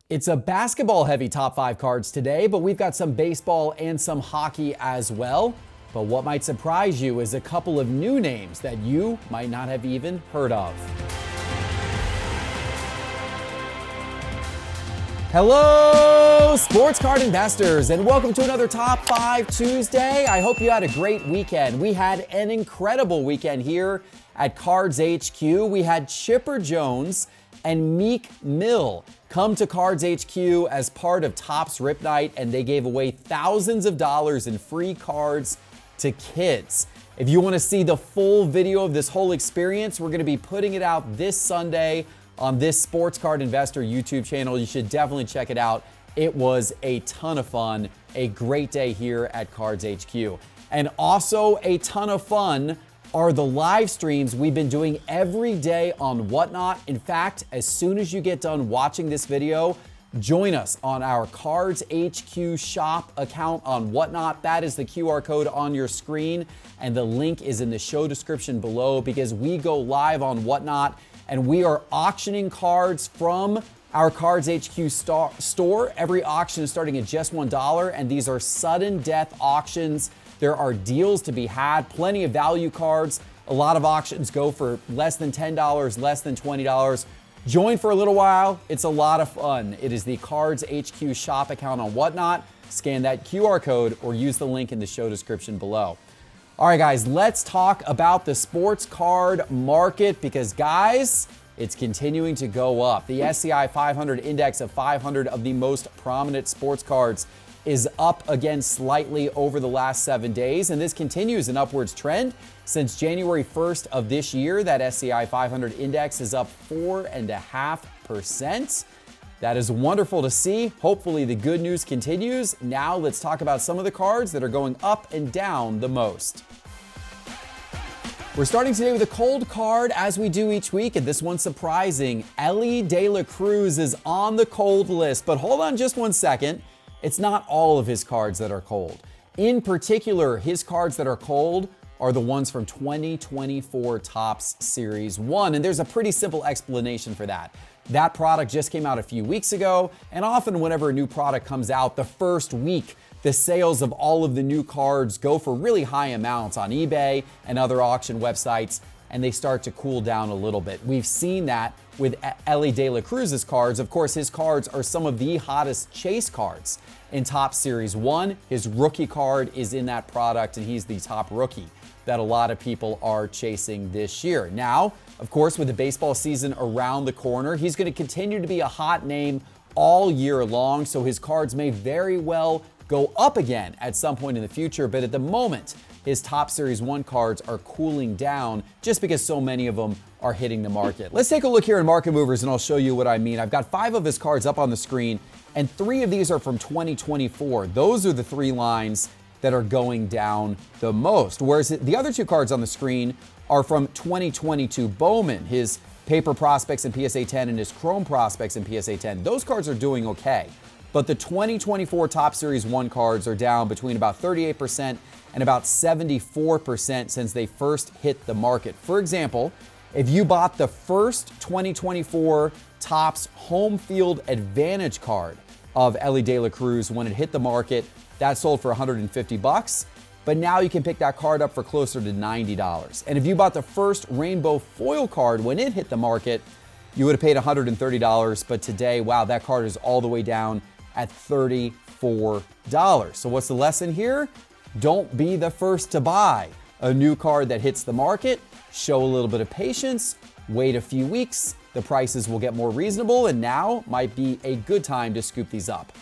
It's a basketball-heavy top 5 cards today, but we've got some baseball and some hockey as well. But what might surprise you is a couple of new names that you might not have even heard of. Hello, sports card investors, and welcome to another Top 5 Tuesday. I hope you had a great weekend. We had an incredible weekend here at Cards HQ. We had Chipper Jones and Meek Mill come to Cards HQ as part of Topps Rip Night, and they gave away thousands of dollars in free cards to kids. If you want to see the full video of this whole experience, we're going to be putting it out this Sunday on this Sports Card Investor YouTube channel. You should definitely check it out. It was a ton of fun, a great day here at Cards HQ. And also a ton of fun are the live streams we've been doing every day on Whatnot. In fact, as soon as you get done watching this video, join us on our Cards HQ shop account on Whatnot. That is the QR code on your screen, and the link is in the show description below, because we go live on Whatnot and we are auctioning cards from our Cards HQ store. Every auction is starting at just $1, and these are sudden death auctions. There are deals to be had, plenty of value cards. A lot of auctions go for less than $10, less than $20. Join for a little while. It's a lot of fun. It is the Cards HQ shop account on Whatnot. Scan that QR code or use the link in the show description below. All right, guys, let's talk about the sports card market, because, guys, it's continuing to go up. The SCI 500 index of 500 of the most prominent sports cards is up again slightly over the last 7 days, and this continues an upwards trend. Since January 1st of this year, that SCI 500 index is up 4.5%. That is wonderful to see. Hopefully the good news continues. Now let's talk about some of the cards that are going up and down the most. We're starting today with a cold card, as we do each week, and this one's surprising. Elly De La Cruz is on the cold list, but hold on just one second. It's not all of his cards that are cold. In particular, his cards that are cold are the ones from 2024 Topps Series 1, and there's a pretty simple explanation for that. That product just came out a few weeks ago, and often whenever a new product comes out, the first week, the sales of all of the new cards go for really high amounts on eBay and other auction websites, and they start to cool down a little bit. We've seen that with Elly De La Cruz's cards. Of course, his cards are some of the hottest chase cards in Topps Series 1. His rookie card is in that product, and he's the top rookie that a lot of people are chasing this year. Now, of course, with the baseball season around the corner, he's going to continue to be a hot name all year long, so his cards may very well go up again at some point in the future, but at the moment, his Topps Series 1 cards are cooling down just because so many of them are hitting the market. Let's take a look here in Market Movers, and I'll show you what I mean. I've got 5 of his cards up on the screen, and 3 of these are from 2024. Those are the 3 lines that are going down the most, whereas the other 2 cards on the screen are from 2022 Bowman, his Paper Prospects in PSA 10 and his Chrome Prospects in PSA 10. Those cards are doing okay, but the 2024 Topps Series 1 cards are down between about 38% and about 74% since they first hit the market. For example, if you bought the first 2024 Topps Home Field Advantage card of Elly De La Cruz when it hit the market, that sold for $150, but now you can pick that card up for closer to $90. And if you bought the first Rainbow Foil card when it hit the market, you would have paid $130, but today, wow, that card is all the way down at $34. So what's the lesson here? Don't be the first to buy a new card that hits the market. Show a little bit of patience, wait a few weeks, the prices will get more reasonable, and now might be a good time to scoop these up.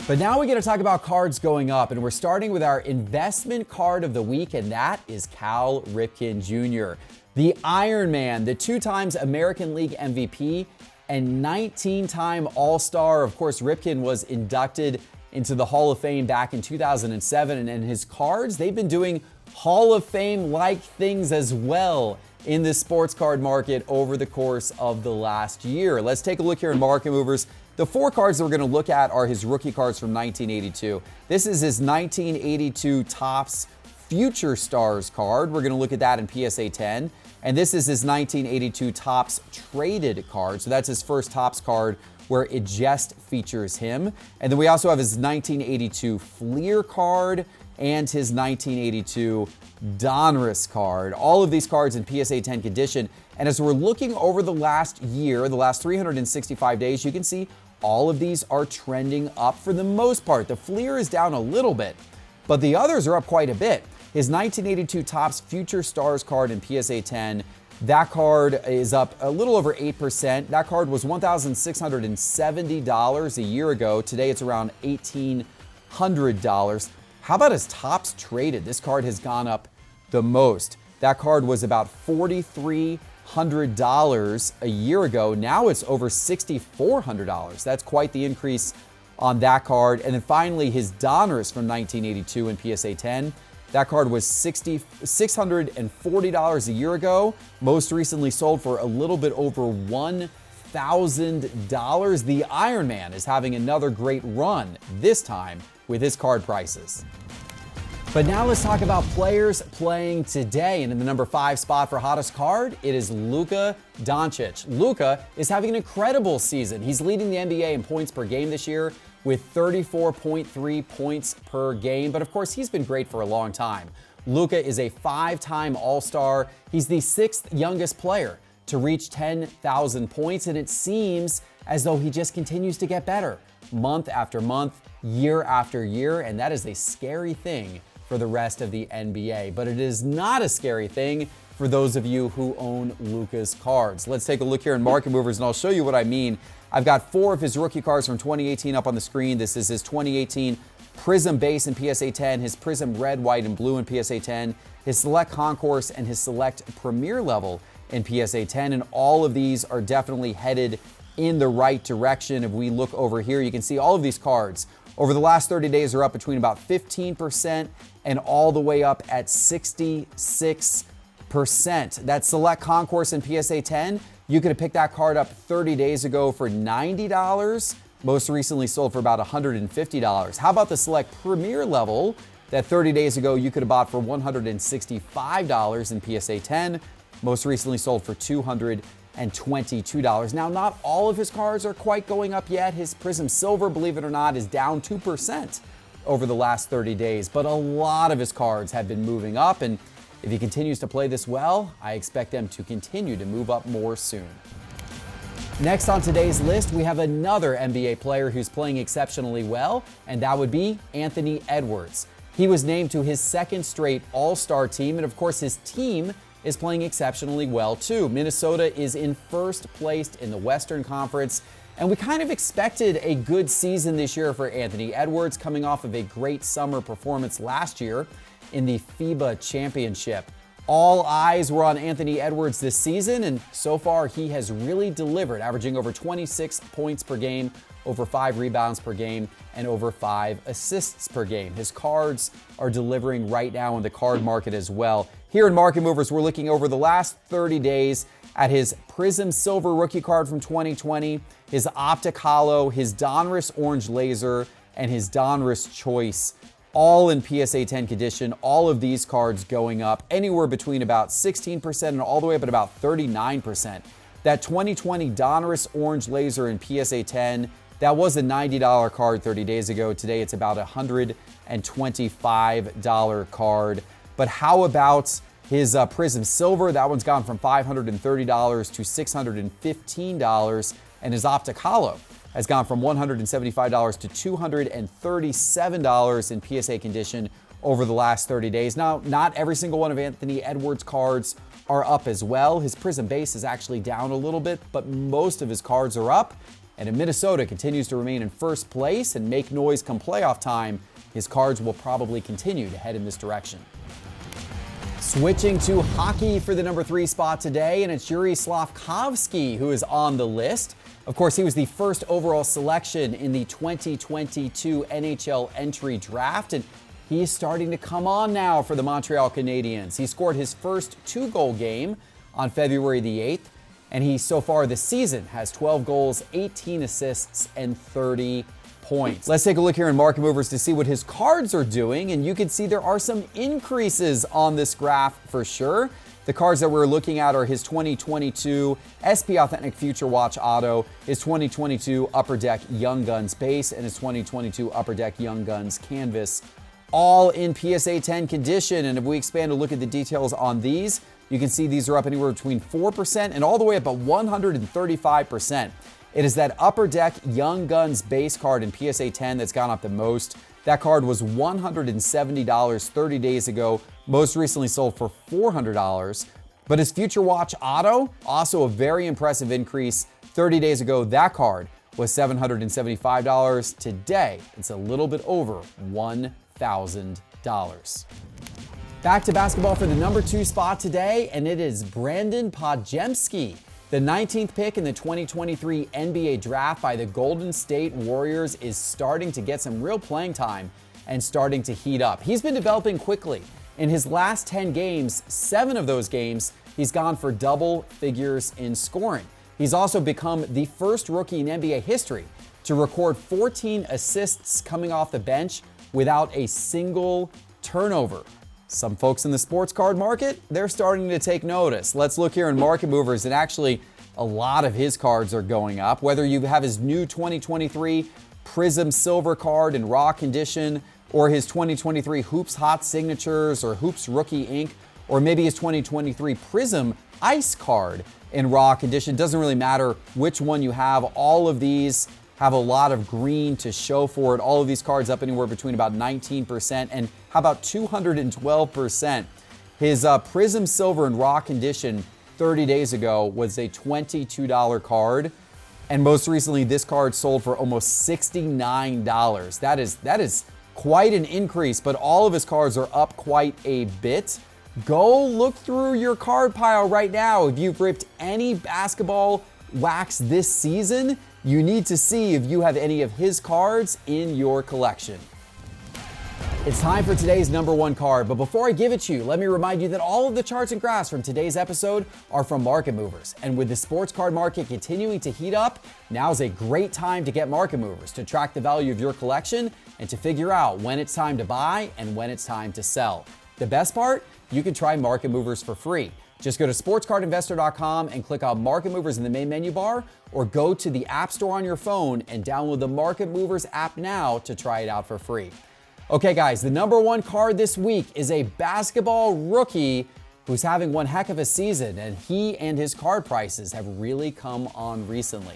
But now we get to talk about cards going up, and we're starting with our investment card of the week, and that is Cal Ripken Jr., the Iron Man, the 2 times American League MVP and 19-time All-Star. Of course, Ripken was inducted into the Hall of Fame back in 2007, and his cards, they've been doing Hall of Fame-like things as well in the sports card market over the course of the last year. Let's take a look here in Market Movers. The 4 cards that we're going to look at are his rookie cards from 1982. This is his 1982 Topps Future Stars card. We're going to look at that in PSA 10. And this is his 1982 Topps Traded card. So that's his first Topps card where it just features him. And then we also have his 1982 Fleer card and his 1982 Donruss card. All of these cards in PSA 10 condition. And as we're looking over the last year, the last 365 days, you can see all of these are trending up for the most part. The Fleer is down a little bit, but the others are up quite a bit. His 1982 Topps Future Stars card in PSA 10, that card is up a little over 8%. That card was $1,670 a year ago. Today it's around $1,800. How about his Topps Traded? This card has gone up the most. That card was about $4,300 a year ago. Now it's over $6,400. That's quite the increase on that card. And then finally, his Donruss from 1982 in PSA 10. That card was $640 a year ago. Most recently sold for a little bit over $1,000. The Iron Man is having another great run, this time with his card prices. But now let's talk about players playing today. And in the number 5 spot for hottest card, it is Luka Donic. Luka is having an incredible season. He's leading the NBA in points per game this year with 34.3 points per game. But of course, he's been great for a long time. Luka is a 5-time All-Star. He's the 6th youngest player to reach 10,000 points. And it seems as though he just continues to get better month after month, year after year. And that is a scary thing for the rest of the NBA. But it is not a scary thing for those of you who own Luka's cards. Let's take a look here in Market Movers, and I'll show you what I mean. I've got 4 of his rookie cards from 2018 up on the screen. This is his 2018 Prism Base in PSA 10, his Prism Red, White, and Blue in PSA 10, his Select Concourse, and his Select Premier Level in PSA 10. And all of these are definitely headed in the right direction. If we look over here, you can see all of these cards over the last 30 days are up between about 15% and all the way up at 66%. That Select Concourse in PSA 10, you could have picked that card up 30 days ago for $90. Most recently sold for about $150. How about the Select Premier Level that 30 days ago you could have bought for $165 in PSA 10. Most recently sold for $222. Now, not all of his cards are quite going up yet. His Prism Silver, believe it or not, is down 2% over the last 30 days, but a lot of his cards have been moving up, and if he continues to play this well, I expect them to continue to move up more soon. Next on today's list, we have another NBA player who's playing exceptionally well, and that would be Anthony Edwards. He was named to his 2nd straight All-Star team, and of course his team is playing exceptionally well too. Minnesota is in 1st place in the Western Conference, and we kind of expected a good season this year for Anthony Edwards, coming off of a great summer performance last year in the FIBA Championship. All eyes were on Anthony Edwards this season, and so far he has really delivered, averaging over 26 points per game, over 5 rebounds per game, and over 5 assists per game. His cards are delivering right now in the card market as well. Here in Market Movers, we're looking over the last 30 days at his Prism Silver rookie card from 2020, his Optic Holo, his Donruss Orange Laser, and his Donruss Choice, all in PSA 10 condition. All of these cards going up anywhere between about 16% and all the way up at about 39%. That 2020 Donruss Orange Laser in PSA 10, that was a $90 card 30 days ago. Today it's about a $125 card. But how about his Prism Silver? That one's gone from $530 to $615. And his Optic Holo has gone from $175 to $237 in PSA condition over the last 30 days. Now, not every single one of Anthony Edwards' cards are up as well. His Prism Base is actually down a little bit, but most of his cards are up. And if Minnesota continues to remain in 1st place and make noise come playoff time, his cards will probably continue to head in this direction. Switching to hockey for the number 3 spot today, and it's Yuri Slafkovsky who is on the list. Of course, he was the first overall selection in the 2022 NHL entry draft, and he is starting to come on now for the Montreal Canadiens. He scored his first 2-goal game on February the 8th, and he so far this season has 12 goals, 18 assists, and 30 points. Let's take a look here in Market Movers to see what his cards are doing, and you can see there are some increases on this graph for sure. The cards that we're looking at are his 2022 SP Authentic Future Watch Auto, his 2022 Upper Deck Young Guns Base, and his 2022 Upper Deck Young Guns Canvas, all in PSA 10 condition. And if we expand to look at the details on these, you can see these are up anywhere between 4% and all the way up at 135%. It is that Upper Deck Young Guns base card in PSA 10 that's gone up the most. That card was $170 30 days ago, most recently sold for $400. But his Future Watch Auto, also a very impressive increase. 30 days ago, that card was $775. Today, it's a little bit over $1,000. Back to basketball for the number 2 spot today, and it is Brandon Podziemski. The 19th pick in the 2023 NBA draft by the Golden State Warriors is starting to get some real playing time and starting to heat up. He's been developing quickly. In his last 10 games, 7 of those games, he's gone for double figures in scoring. He's also become the first rookie in NBA history to record 14 assists coming off the bench without a single turnover. Some folks in the sports card market, they're starting to take notice. Let's look here in Market Movers, and actually a lot of his cards are going up. Whether you have his new 2023 Prism Silver card in raw condition, or his 2023 Hoops Hot Signatures, or Hoops Rookie Ink, or maybe his 2023 Prism Ice card in raw condition, doesn't really matter which one you have. All of these have a lot of green to show for it. All of these cards up anywhere between about 19% and how about 212%. His Prism Silver in raw condition 30 days ago was a $22 card. And most recently, this card sold for almost $69. That is quite an increase, but all of his cards are up quite a bit. Go look through your card pile right now. If you've ripped any basketball wax this season, you need to see if you have any of his cards in your collection. It's time for today's number 1 card, but before I give it to you, let me remind you that all of the charts and graphs from today's episode are from Market Movers. And with the sports card market continuing to heat up, now's a great time to get Market Movers to track the value of your collection and to figure out when it's time to buy and when it's time to sell. The best part? You can try Market Movers for free. Just go to sportscardinvestor.com and click on Market Movers in the main menu bar, or go to the App Store on your phone and download the Market Movers app now to try it out for free. Okay, guys, the number 1 card this week is a basketball rookie who's having one heck of a season, and he and his card prices have really come on recently.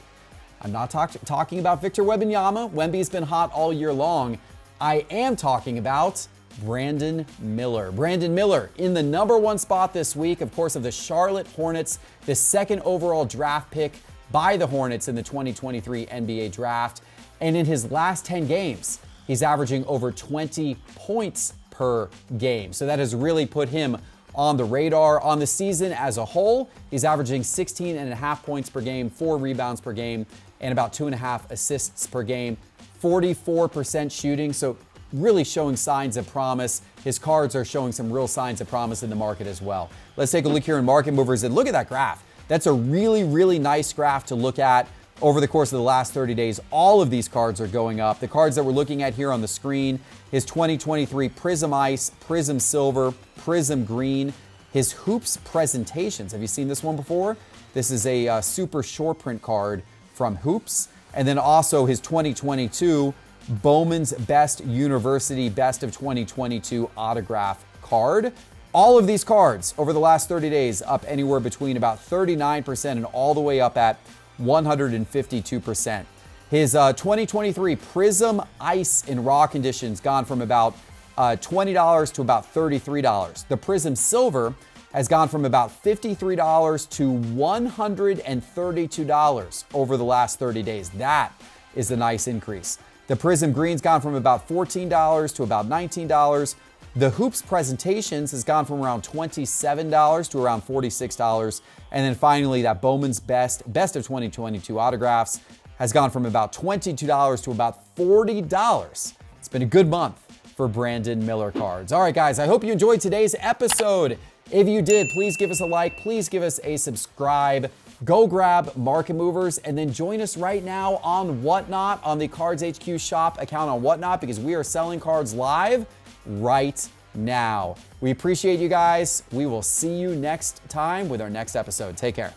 I'm not talking about Victor Wembanyama. Wemby's been hot all year long. I am talking about Brandon Miller. Brandon Miller in the number 1 spot this week, of course, of the Charlotte Hornets, the 2nd overall draft pick by the Hornets in the 2023 NBA draft. And in his last 10 games, he's averaging over 20 points per game. So that has really put him on the radar. On the season as a whole, he's averaging 16.5 points per game, 4 rebounds per game, and about 2.5 assists per game, 44% shooting. So really showing signs of promise. His cards are showing some real signs of promise in the market as well. Let's take a look here in Market Movers and look at that graph. That's a really, really nice graph to look at. Over the course of the last 30 days, all of these cards are going up. The cards that we're looking at here on the screen, his 2023 Prism Ice, Prism Silver, Prism Green, his Hoops Presentations. Have you seen this one before? This is a super short print card from Hoops. And then also his 2022 Bowman's Best University Best of 2022 autograph card. All of these cards over the last 30 days up anywhere between about 39% and all the way up at 152%. His 2023 Prism Ice in raw conditions gone from about $20 to about $33. The Prism Silver has gone from about $53 to $132 over the last 30 days. That is a nice increase. The Prism Green's gone from about $14 to about $19. The Hoops Presentations has gone from around $27 to around $46. And then finally, that Bowman's Best of 2022 autographs has gone from about $22 to about $40. It's been a good month for Brandon Miller cards. All right, guys, I hope you enjoyed today's episode. If you did, please give us a like. Please give us a subscribe. Go grab Market Movers and then join us right now on Whatnot, on the Cards HQ shop account on Whatnot, because we are selling cards live right now. We appreciate you guys. We will see you next time with our next episode. Take care.